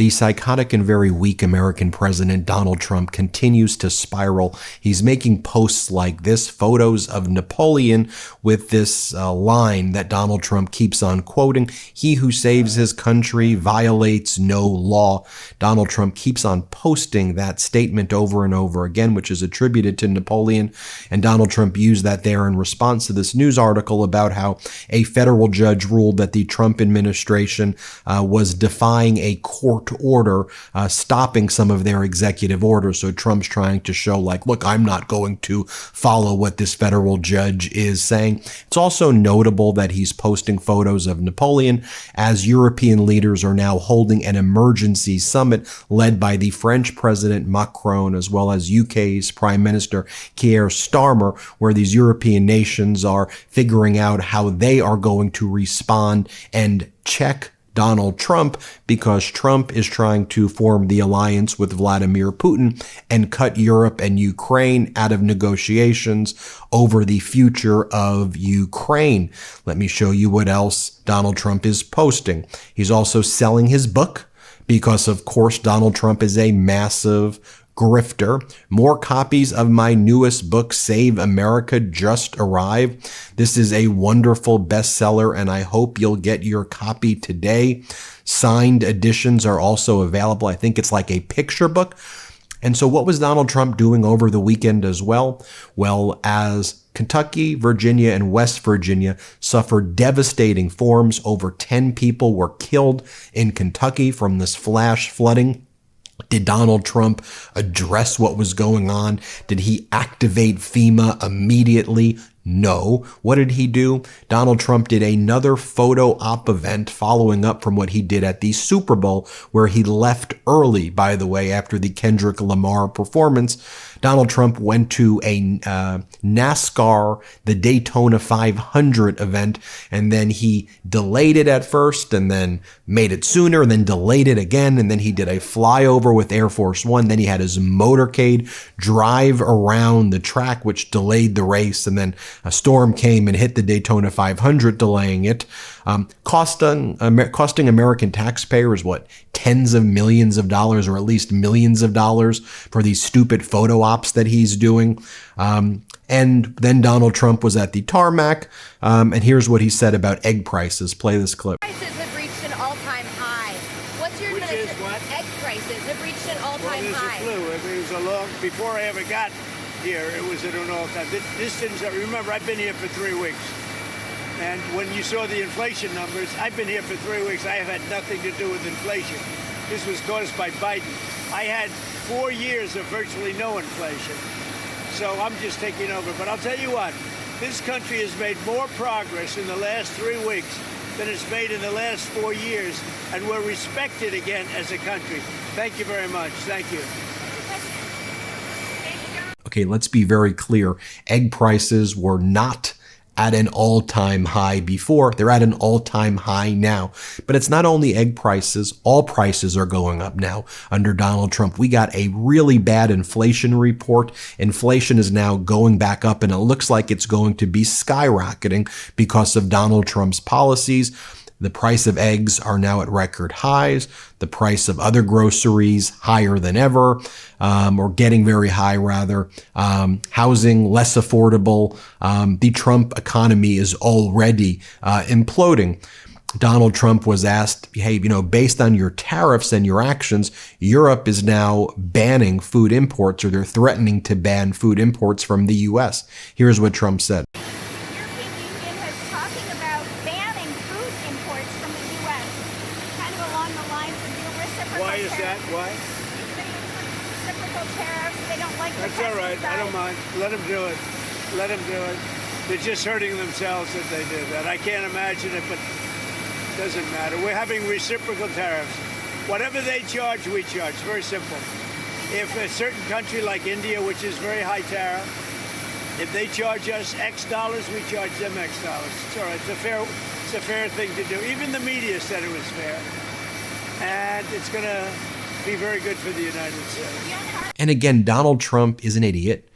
The psychotic and very weak American president Donald Trump continues to spiral. He's making posts like this, photos of Napoleon with this line that Donald Trump keeps on quoting, "He who saves his country violates no law." Donald Trump keeps on posting that statement over and over again, which is attributed to Napoleon. And Donald Trump used that there in response to this news article about how a federal judge ruled that the Trump administration was defying a court order, stopping some of their executive orders. So Trump's trying to show like, look, I'm not going to follow what this federal judge is saying. It's also notable that he's posting photos of Napoleon as European leaders are now holding an emergency summit led by the French President Macron as well as UK's Prime Minister Keir Starmer, where these European nations are figuring out how they are going to respond and check Donald Trump, because Trump is trying to form the alliance with Vladimir Putin and cut Europe and Ukraine out of negotiations over the future of Ukraine. Let me show you what else Donald Trump is posting. He's also selling his book because, of course, Donald Trump is a massive grifter. More copies of my newest book, Save America, just arrived. This is a wonderful bestseller, and I hope you'll get your copy today. Signed editions are also available. I think it's like a picture book. And so what was Donald Trump doing over the weekend as well? Well, as Kentucky, Virginia, and West Virginia suffered devastating storms, over 10 people were killed in Kentucky from this flash flooding. Did Donald Trump address what was going on? Did he activate FEMA immediately? No. What did he do? Donald Trump did another photo op event following up from what he did at the Super Bowl, where he left early, by the way, after the Kendrick Lamar performance. Donald Trump went to a NASCAR, the Daytona 500 event, and then he delayed it at first and then made it sooner and then delayed it again. And then he did a flyover with Air Force One. Then he had his motorcade drive around the track, which delayed the race. And then a storm came and hit the Daytona 500, delaying it, costing American taxpayers, what, tens of millions of dollars, or at least millions of dollars for these stupid photo ops that he's doing. And then Donald Trump was at the tarmac, and here's what he said about egg prices. Play this clip. Prices have reached an all-time high. What's your administration? Egg prices have reached an all-time high. It was a long, before I ever got here, it was at an all-time. This didn't, remember, I've been here for 3 weeks. And when you saw the inflation numbers, I've been here for 3 weeks. I have had nothing to do with inflation. This was caused by Biden. I had 4 years of virtually no inflation. So I'm just taking over. But I'll tell you what, this country has made more progress in the last 3 weeks than it's made in the last 4 years. And we're respected again as a country. Thank you very much. Thank you. Okay, let's be very clear. Egg prices were not at an all-time high before. They're at an all-time high now. But it's not only egg prices. All prices are going up now under Donald Trump. We got a really bad inflation report. Inflation is now going back up, and it looks like it's going to be skyrocketing because of Donald Trump's policies. The price of eggs are now at record highs. The price of other groceries higher than ever, or getting very high rather. Housing less affordable. The Trump economy is already imploding. Donald Trump was asked, hey, based on your tariffs and your actions, Europe is now banning food imports, or they're threatening to ban food imports from the U.S. Here's what Trump said. Why is that? Why? Reciprocal tariffs. They don't like That's all right. I don't mind. Let them do it. Let them do it. They're just hurting themselves if they do that. I can't imagine it, but it doesn't matter. We're having reciprocal tariffs. Whatever they charge, we charge. Very simple. If a certain country like India, which is very high tariff, if they charge us X dollars, we charge them X dollars. It's all right. It's a fair thing to do. Even the media said it was fair. And it's going to be very good for the United States. And again, Donald Trump is an idiot.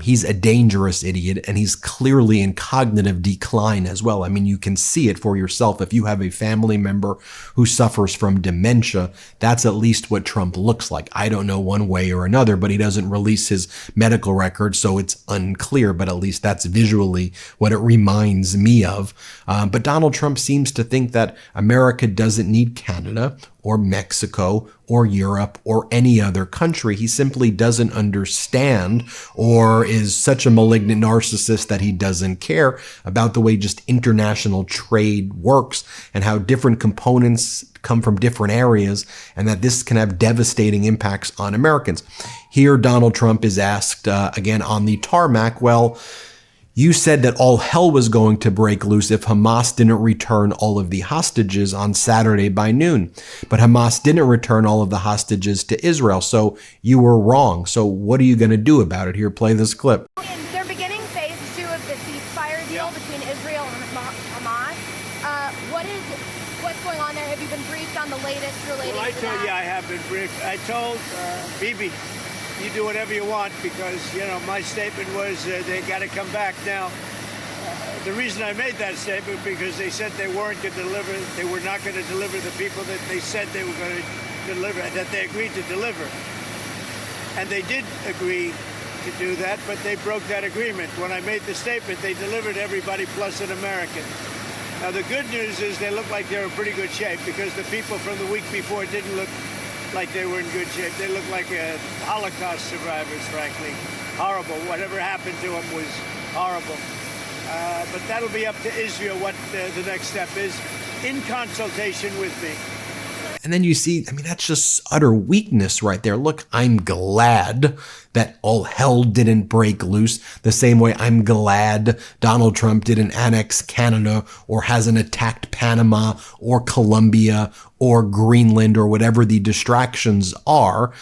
He's a dangerous idiot, and he's clearly in cognitive decline as well. I mean, you can see it for yourself. If you have a family member who suffers from dementia, that's at least what Trump looks like. I don't know one way or another, but he doesn't release his medical record, so it's unclear, but at least that's visually what it reminds me of. But Donald Trump seems to think that America doesn't need Canada or Mexico or Europe or any other country. He simply doesn't understand, or is such a malignant narcissist that he doesn't care about the way just international trade works and how different components come from different areas, and that this can have devastating impacts on Americans. Here, Donald Trump is asked again on the tarmac, well, you said that all hell was going to break loose if Hamas didn't return all of the hostages on Saturday by noon. But Hamas didn't return all of the hostages to Israel, so you were wrong. So what are you going to do about it? Here, play this clip. They're beginning phase 2 of the ceasefire deal between Israel and Hamas. What's going on there? Have you been briefed on the latest relating to that? Well, I told you I have been briefed. I told Bibi, you do whatever you want, because, my statement was they got to come back. Now, the reason I made that statement, because they said they weren't going to deliver, they were not going to deliver the people that they said they were going to deliver, that they agreed to deliver. And they did agree to do that, but they broke that agreement. When I made the statement, they delivered everybody plus an American. Now, the good news is they look like they're in pretty good shape, because the people from the week before didn't look like they were in good shape. They looked like Holocaust survivors, frankly. Horrible. Whatever happened to them was horrible. But that'll be up to Israel what the next step is, in consultation with me. And then you see, I mean, that's just utter weakness right there. Look, I'm glad that all hell didn't break loose, the same way I'm glad Donald Trump didn't annex Canada or hasn't attacked Panama or Colombia or Greenland or whatever the distractions are.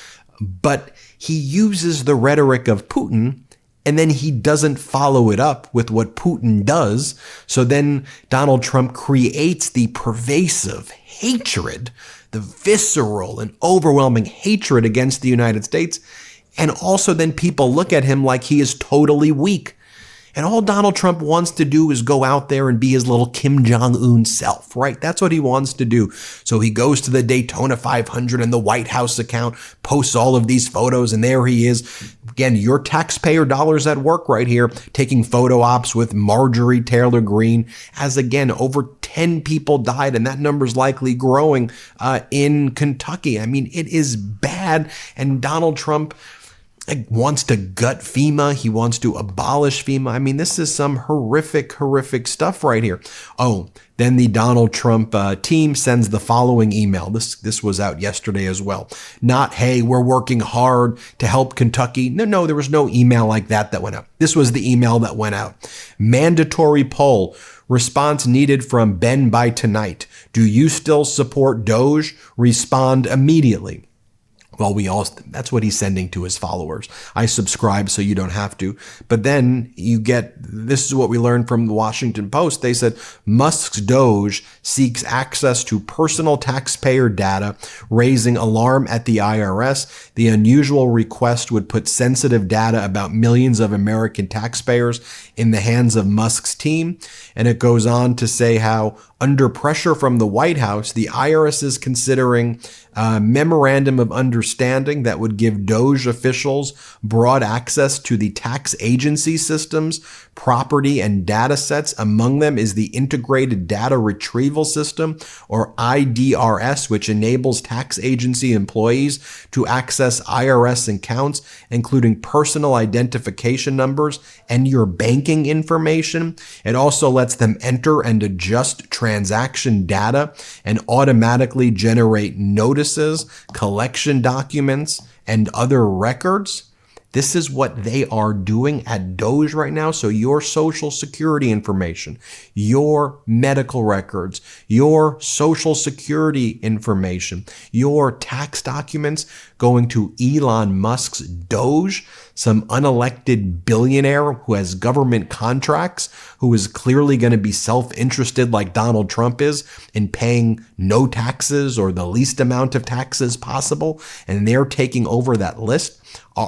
But he uses the rhetoric of Putin, and then he doesn't follow it up with what Putin does. So then Donald Trump creates the pervasive hatred, the visceral and overwhelming hatred against the United States. And also then people look at him like he is totally weak. And all Donald Trump wants to do is go out there and be his little Kim Jong-un self, right? That's what he wants to do. So he goes to the Daytona 500 and the White House account, posts all of these photos, and there he is. Again, your taxpayer dollars at work right here, taking photo ops with Marjorie Taylor Greene, as again, over 10 people died, and that number's likely growing in Kentucky. I mean, it is bad, and Donald Trump wants to gut FEMA. He wants to abolish FEMA. I mean, this is some horrific, horrific stuff right here. Oh, then the Donald Trump team sends the following email. This was out yesterday as well. Not, hey, we're working hard to help Kentucky. No, there was no email like that went out. This was the email that went out. Mandatory poll. Response needed from Ben by tonight. Do you still support DOGE? Respond immediately. Well, that's what he's sending to his followers. I subscribe so you don't have to. But then this is what we learned from the Washington Post. They said Musk's DOGE seeks access to personal taxpayer data, raising alarm at the IRS. The unusual request would put sensitive data about millions of American taxpayers in the hands of Musk's team. And it goes on to say how under pressure from the White House, the IRS is considering a memorandum of understanding that would give DOGE officials broad access to the tax agency systems, property, and data sets. Among them is the Integrated Data Retrieval System, or IDRS, which enables tax agency employees to access IRS accounts, including personal identification numbers and your banking information. It also lets them enter and adjust transaction data and automatically generate notices, collection documents, and other records. This is what they are doing at DOGE right now. So your social security information, your medical records, your social security information, your tax documents going to Elon Musk's DOGE, some unelected billionaire who has government contracts, who is clearly going to be self-interested like Donald Trump is in paying no taxes or the least amount of taxes possible. And they're taking over that list.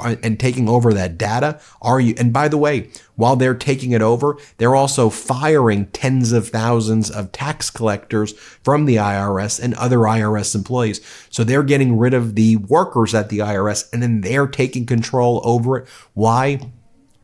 and taking over that data? Are you? And by the way, while they're taking it over, they're also firing tens of thousands of tax collectors from the IRS and other IRS employees. So they're getting rid of the workers at the IRS, and then they're taking control over it. Why?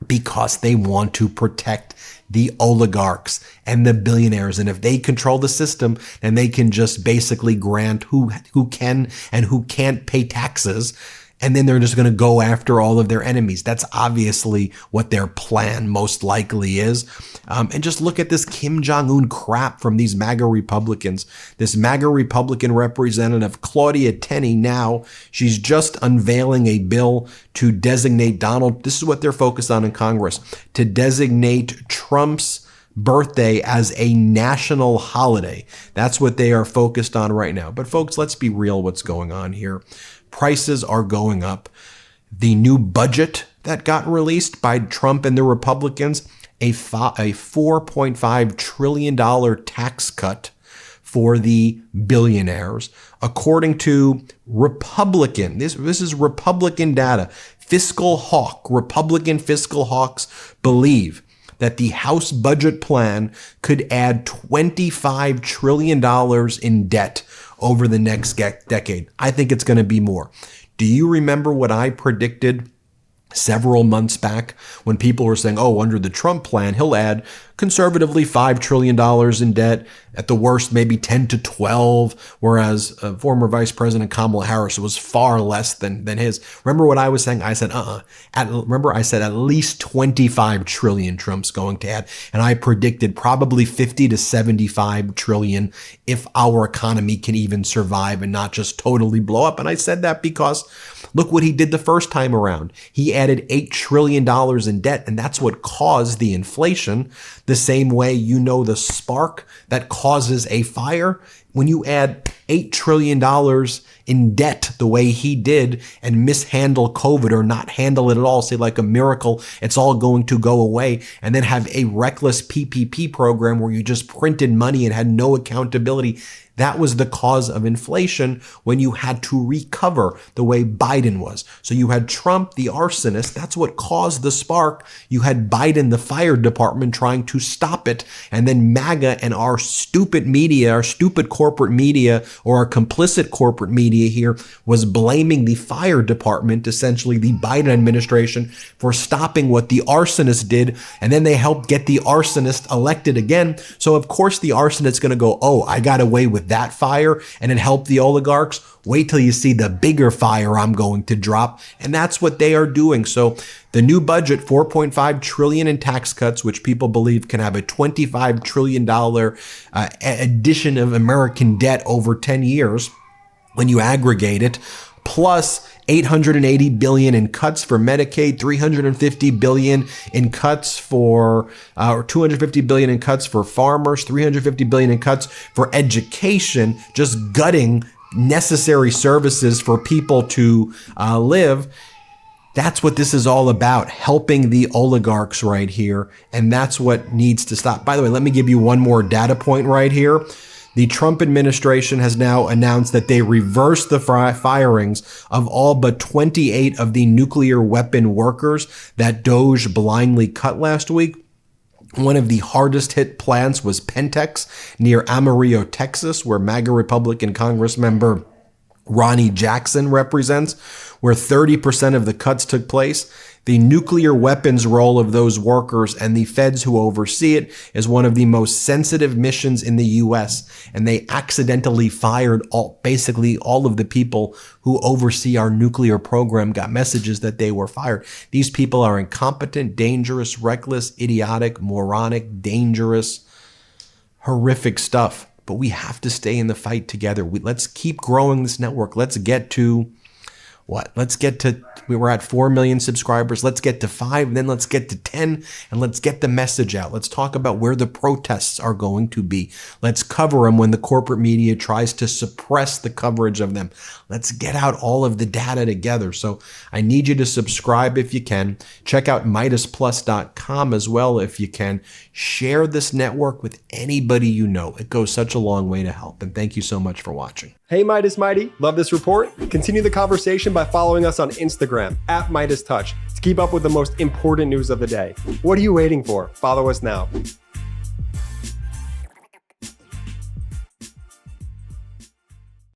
Because they want to protect the oligarchs and the billionaires. And if they control the system, then they can just basically grant who can and who can't pay taxes. And then they're just going to go after all of their enemies. That's obviously what their plan most likely is. And just look at this Kim Jong-un crap from these MAGA Republicans. This MAGA Republican representative, Claudia Tenney, now, she's just unveiling a bill to designate Donald. This is what they're focused on in Congress, to designate Trump's birthday as a national holiday. That's what they are focused on right now. But folks, let's be real what's going on here. Prices are going up. The new budget that got released by Trump and the Republicans, a $4.5 trillion tax cut for the billionaires. According to Republican, this is Republican data, Republican fiscal hawks believe that the House budget plan could add $25 trillion in debt over the next decade. I think it's going to be more. Do you remember what I predicted several months back when people were saying, oh, under the Trump plan, he'll add conservatively $5 trillion in debt, at the worst, maybe 10 to 12, whereas former Vice President Kamala Harris was far less than his. Remember what I was saying? I said, remember I said at least 25 trillion Trump's going to add, and I predicted probably 50 to 75 trillion if our economy can even survive and not just totally blow up. And I said that because look what he did the first time around. He added $8 trillion in debt, and that's what caused the inflation. The same way, the spark that causes a fire. When you add $8 trillion in debt the way he did and mishandle COVID or not handle it at all, say like a miracle, it's all going to go away, and then have a reckless PPP program where you just printed money and had no accountability. That was the cause of inflation when you had to recover the way Biden was. So you had Trump, the arsonist. That's what caused the spark. You had Biden, the fire department, trying to stop it. And then MAGA and our stupid media, our stupid corporate media, or our complicit corporate media here was blaming the fire department, essentially the Biden administration, for stopping what the arsonist did. And then they helped get the arsonist elected again. So of course the arsonist's going to go, oh, I got away with that fire and it helped the oligarchs. Wait till you see the bigger fire I'm going to drop. And that's what they are doing. So the new budget, $4.5 trillion in tax cuts, which people believe can have a $25 trillion addition of American debt over 10 years when you aggregate it, plus $880 billion in cuts for Medicaid, $350 billion in cuts for, or $250 billion in cuts for farmers, $350 billion in cuts for education, just gutting necessary services for people to live. That's what this is all about, helping the oligarchs right here. And that's what needs to stop. By the way, let me give you one more data point right here. The Trump administration has now announced that they reversed the firings of all but 28 of the nuclear weapon workers that DOGE blindly cut last week. One of the hardest hit plants was Pentex near Amarillo, Texas, where MAGA Republican Congressmember Ronnie Jackson represents, where 30% of the cuts took place. The nuclear weapons role of those workers and the feds who oversee it is one of the most sensitive missions in the U.S. And they accidentally fired basically all of the people who oversee our nuclear program, got messages that they were fired. These people are incompetent, dangerous, reckless, idiotic, moronic, dangerous, horrific stuff. But we have to stay in the fight together. Let's keep growing this network. Let's get to what? We were at 4 million subscribers. Let's get to 5, then let's get to 10, and let's get the message out. Let's talk about where the protests are going to be. Let's cover them when the corporate media tries to suppress the coverage of them. Let's get out all of the data together. So I need you to subscribe if you can. Check out MeidasPlus.com as well if you can. Share this network with anybody you know. It goes such a long way to help. And thank you so much for watching. Hey Midas Mighty, love this report? Continue the conversation by following us on Instagram @MeidasTouch to keep up with the most important news of the day. What are you waiting for? Follow us now.